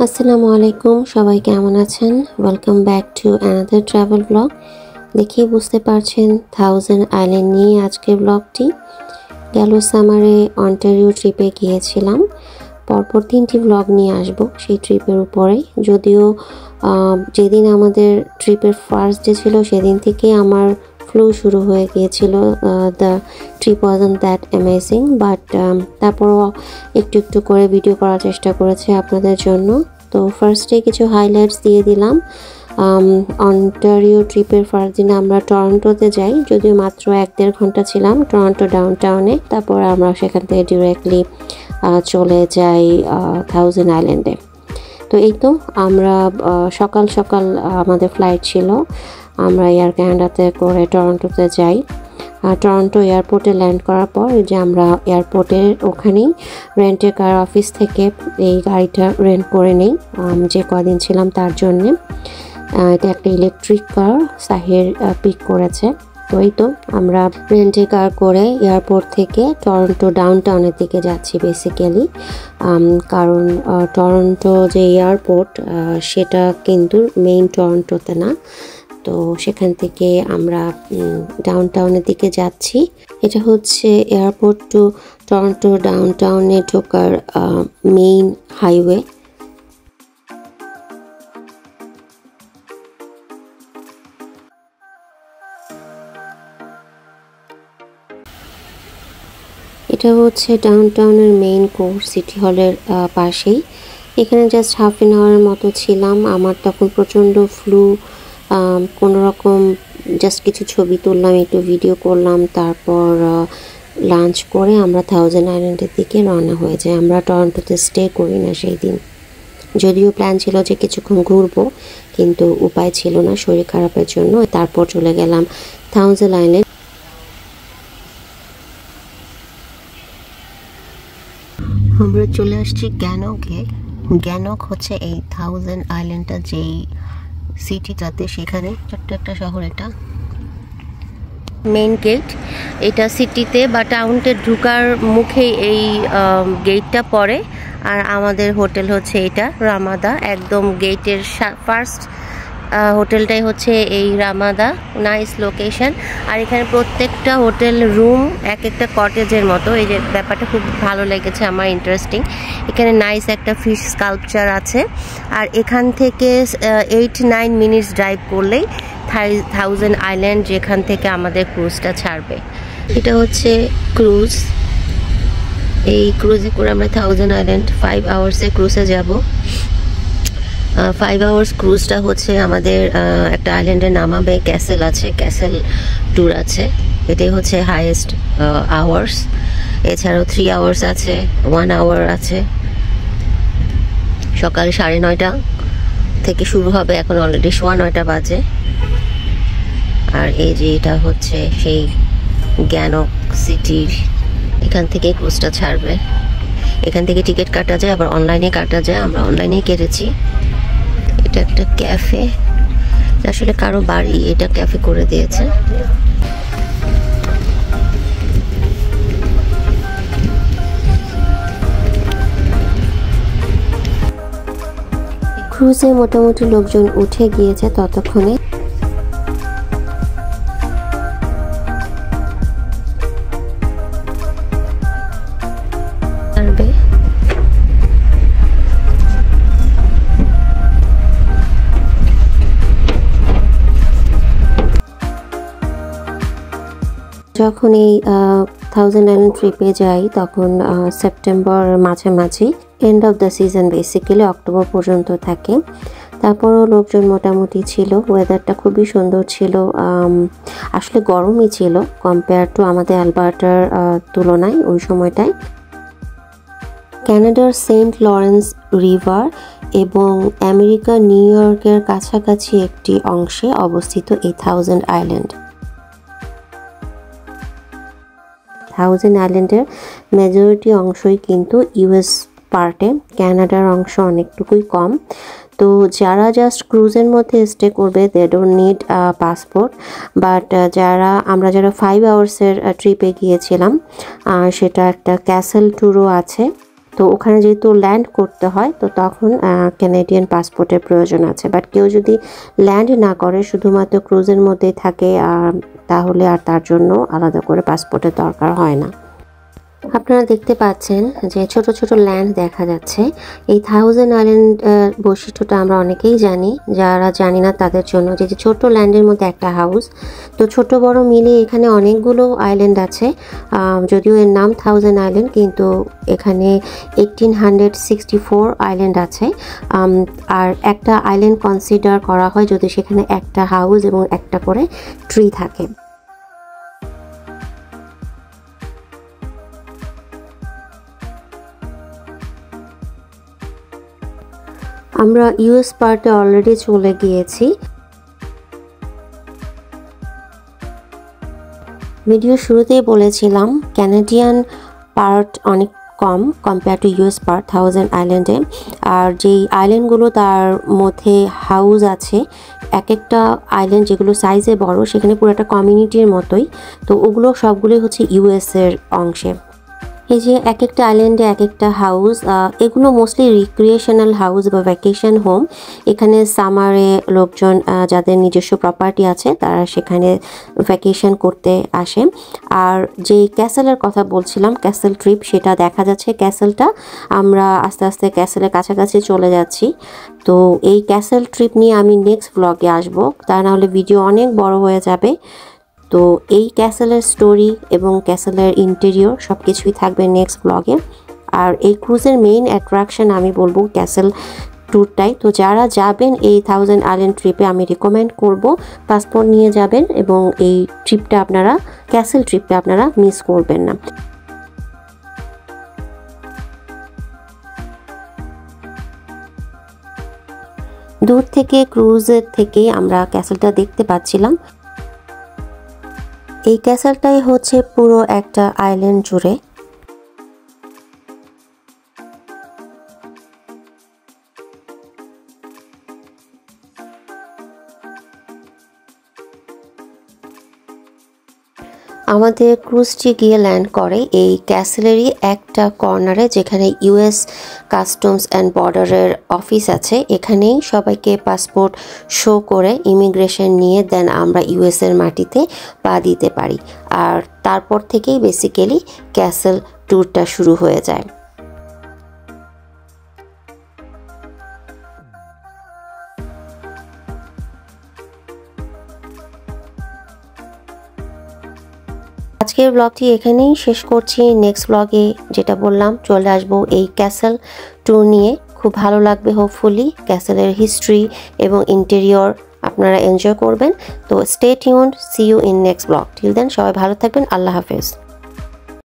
আসসালামু আলাইকুম, সবাই কেমন আছেন? Welcome back to another travel blog. দেখেই বুঝতে পারছেন থাউজেন্ড আইল্যান্ড নিয়ে আজকের ব্লগটি। গেল সামারে অন্টারিও ট্রিপে গিয়েছিলাম। পরপর 3টি ব্লগ নিয়ে আসব সেই ট্রিপের উপরে। যদিও যেদিন আমাদের ট্রিপের ফার্স্ট ডে ছিল সেদিন থেকেই আমার ফ্লু শুরু হয়ে গিয়েছিল। The trip wasn't that amazing, but তারপরও একটু একটু করে ভিডিও করার চেষ্টা করেছি আপনাদের জন্য। তো ফার্স্টে কিছু হাইলাইটস দিয়ে দিলাম। অন্টারিও ট্রিপের ফার্স্ট দিনে আমরা টরন্টোতে যাই, যদিও মাত্র 1-1.5 ঘন্টা ছিলাম টরন্টো ডাউনটাউনে। তারপর আমরা সেখান থেকে ডিরেক্টলি চলে যাই থাউজেন্ড আইল্যান্ডে। তো এই তো আমরা সকাল সকাল আমাদের ফ্লাইট ছিল, আমরা এয়ার ক্যানাডাতে করে টরন্টোতে যাই। টরন্টো এয়ারপোর্টে ল্যান্ড করার পর যে আমরা এয়ারপোর্টের ওখানেই রেন্টের কার অফিস থেকে এই গাড়িটা রেন্ট করে নিই যে কদিন ছিলাম তার জন্যে। এটা একটা ইলেকট্রিক কার, সাহির পিক করেছে। তো এই তো আমরা রেন্টে কার করে এয়ারপোর্ট থেকে টরন্টো ডাউনটাউনের দিকে যাচ্ছি বেসিক্যালি, কারণ টরন্টো যে এয়ারপোর্ট সেটা কিন্তু মেইন টরন্টোতে না। তো সেখান থেকে আমরা ডাউনটাউনের দিকে যাচ্ছি। এটা হচ্ছে এয়ারপোর্ট টু টরন্টো ডাউনটাউনে ঢোকার মেইন হাইওয়ে। এটা হচ্ছে ডাউনটাউনের মেইন কোর, সিটি হলের পাশেই। এখানে জাস্ট হাফ অ্যান আওয়ারের মতো ছিলাম। আমার তখন প্রচণ্ড ফ্লু, কোনো রকম জাস্ট কিছু ছবি তুললাম, একটু ভিডিও করলাম, তারপর লাঞ্চ করে আমরা থাউজেন্ড আইল্যান্ডের দিকে রওনা হয়ে যাই। আমরা টরন্টোতে স্টে করি না সেই দিন, যদিও প্ল্যান ছিল যে কিছুক্ষণ ঘুরবো, কিন্তু উপায় ছিল না শরীর খারাপের জন্য। তারপর চলে গেলাম থাউজেন্ড আইল্যান্ড। আমরা চলে আসছি গ্যানকে। গ্যানক হচ্ছে এই থাউজেন্ড আইল্যান্ডটা যেই সিটিটাতে, সেখানে ছোট্ট একটা শহর। এটা মেইন গেট, এটা সিটিতে বা টাউনতে ঢুকার মুখেই এই গেটটা পড়ে। আর আমাদের হোটেল হচ্ছে এটা রামাদা, একদম গেটের ফার্স্ট হোটেলটাই হচ্ছে এই রামাদা। Nice location. আর এখানে প্রত্যেকটা হোটেল রুম এক একটা কটেজের মতো। এই যে ব্যাপারটা খুব ভালো লেগেছে আমার, ইন্টারেস্টিং। এখানে নাইস একটা ফিশ স্কাল্পচার আছে। আর এখান থেকে 8-9 মিনিটস ড্রাইভ করলেই থাউজেন্ড আইল্যান্ড, যেখান থেকে আমাদের ক্রুজটা ছাড়বে। এটা হচ্ছে ক্রুজ। এই ক্রুজে করে আমরা থাউজেন্ড আইল্যান্ড 5 আওয়ার্সে ক্রুজে যাব। 5 আওয়ার্স ক্রুজটা হচ্ছে আমাদের একটা আইল্যান্ডে নামাবে, ক্যাসেল আছে, ক্যাসেল ট্যুর আছে। এটাই হচ্ছে হাইয়েস্ট আওয়ার্স। এছাড়াও 3 আওয়ার্স আছে, 1 আওয়ার আছে। সকাল 9:30 থেকে শুরু হবে, এখন অলরেডি 9:15 বাজে। আর এই যে এটা হচ্ছে সেই গ্যানক সিটির, এখান থেকে ক্রুজটা ছাড়বে। এখান থেকে টিকিট কাটা যায়, আবার অনলাইনে কাটা যায়। আমরা অনলাইনেই কেটেছি। এটা একটা ক্যাফে, আসলে কারো বাড়ি এটা ক্যাফে করে দিয়েছে। ক্রুজে মোটামুটি লোকজন উঠে গিয়েছে ততক্ষণে। যখন এই থাউজেন্ড আইল্যান্ড ট্রিপে যাই তখন সেপ্টেম্বর মাঝামাঝি, end of the season basically October পর্যন্ত থাকে। তারপরও লোকজন মোটামুটি ছিল। ওয়েদারটা খুবই সুন্দর ছিল, আসলে গরমই ছিল কম্পেয়ার টু আমাদের অ্যালবার্টার তুলনায় ওই সময়টায়। ক্যানাডার সেন্ট লরেন্স রিভার এবং আমেরিকার নিউ ইয়র্কের কাছাকাছি একটি অংশে অবস্থিত এই থাউজেন্ড আইল্যান্ড। থাউজেন্ড আইল্যান্ডের মেজরিটি অংশই কিন্তু ইউএস পার্টে, ক্যানাডার অংশ অনেকটুকুই কম। তো যারা জাস্ট ক্রুজের মধ্যে স্টে করবে, they don't need passport. But আমরা যারা 5 আওয়ার্সের ট্রিপে গিয়েছিলাম, সেটা একটা ক্যাসেল ট্যুরও আছে। তো ওখানে যেহেতু ল্যান্ড করতে হয়, তো তখন ক্যানাডিয়ান পাসপোর্টের প্রয়োজন আছে। বাট কেউ যদি ল্যান্ড না করে, শুধুমাত্র ক্রুজের মধ্যেই থাকে, তাহলে আর তার জন্য আলাদা করে পাসপোর্টের দরকার হয় না। আপনারা দেখতে পাচ্ছেন যে ছোট ছোট ল্যান্ড দেখা যাচ্ছে। এই 1000 আইল্যান্ড বৈশিষ্ট্যটা আমরা অনেকেই জানি, যারা জানি না তাদের জন্য যে ছোট ল্যান্ডের মধ্যে একটা হাউস। তো ছোট বড় মিলে এখানে অনেকগুলো আইল্যান্ড আছে, যদিও এর নাম 1000 আইল্যান্ড, কিন্তু এখানে 1864 আইল্যান্ড আছে। আর একটা আইল্যান্ড কনসিডার করা হয় যদি সেখানে একটা হাউস এবং একটা করে ট্রি থাকে। আমরা ইউএস পার্টে অলরেডি চলে গিয়েছি। ভিডিও শুরুতেই বলেছিলাম ক্যানাডিয়ান পার্ট অনেক কম কম্পেয়ার টু ইউএস পার্ট 1000 আইল্যান্ডে। আর যেই আইল্যান্ডগুলো তার মধ্যে হাউস আছে, এক একটা আইল্যান্ড যেগুলো সাইজে বড়, সেখানে পুরো একটা কমিউনিটির মতোই। তো ওগুলো সবগুলোই হচ্ছে ইউএসের অংশে। এই যে এক একটা আইল্যান্ডে এক একটা হাউস, এগুলো মোস্টলি রিক্রিয়েশনাল হাউস বা ভ্যাকেশন হোম। এখানে সামারে লোকজন যাদের নিজস্ব প্রপার্টি আছে তারা সেখানে ভ্যাকেশন করতে আসে। আর যে ক্যাসেলের কথা বলছিলাম, ক্যাসেল ট্রিপ, সেটা দেখা যাচ্ছে ক্যাসেলটা আমরা আস্তে আস্তে ক্যাসেলের কাছাকাছি চলে যাচ্ছি। তো এই ক্যাসেল ট্রিপ নিয়ে আমি নেক্সট ব্লগে আসবো, তা নাহলে ভিডিও অনেক বড় হয়ে যাবে। তো এই ক্যাসেলের স্টোরি এবং ক্যাসেলের ইন্টেরিয়র সব কিছুই থাকবে নেক্সট ব্লগে। আর এই ক্রুজের মেইন অ্যাট্রাকশন আমি বলবো ক্যাসেল ট্যুরটাই। তো যারা যাবেন এই 1000 আইল্যান্ড ট্রিপে, আমি রিকমেন্ড করব পাসপোর্ট নিয়ে যাবেন, এবং এই ট্রিপটা আপনারা, ক্যাসেল ট্রিপটা আপনারা মিস করবেন না। দূর থেকে ক্রুজের থেকে আমরা ক্যাসেলটা দেখতে পাচ্ছিলাম। এই ক্যাসেলটাই হচ্ছে পুরো একটা আইল্যান্ড জুড়ে। আমাদের ক্রুজটি গিয়ে ল্যান্ড করে এই ক্যাসেলেরই একটা কর্নারে, যেখানে ইউএস কাস্টমস অ্যান্ড বর্ডারের অফিস আছে। এখানেই সবাইকে পাসপোর্ট শো করে ইমিগ্রেশন নিয়ে দেন আমরা ইউএসের মাটিতে পা দিতে পারি। আর তারপর থেকেই বেসিক্যালি ক্যাসেল ট্যুরটা শুরু হয়ে যায়। আজকের ব্লগটি এখানেই শেষ করছি। নেক্সট ব্লগে যেটা বললাম চলে আসবো এই ক্যাসেল ট্যুর নিয়ে। খুব ভালো লাগবে হোপফুলি। ক্যাসেলের হিস্ট্রি এবং ইন্টেরিয়র আপনারা এনজয় করবেন। তো stay tuned, see you in next blog. Till then সবাই ভালো থাকবেন। আল্লাহ হাফেজ।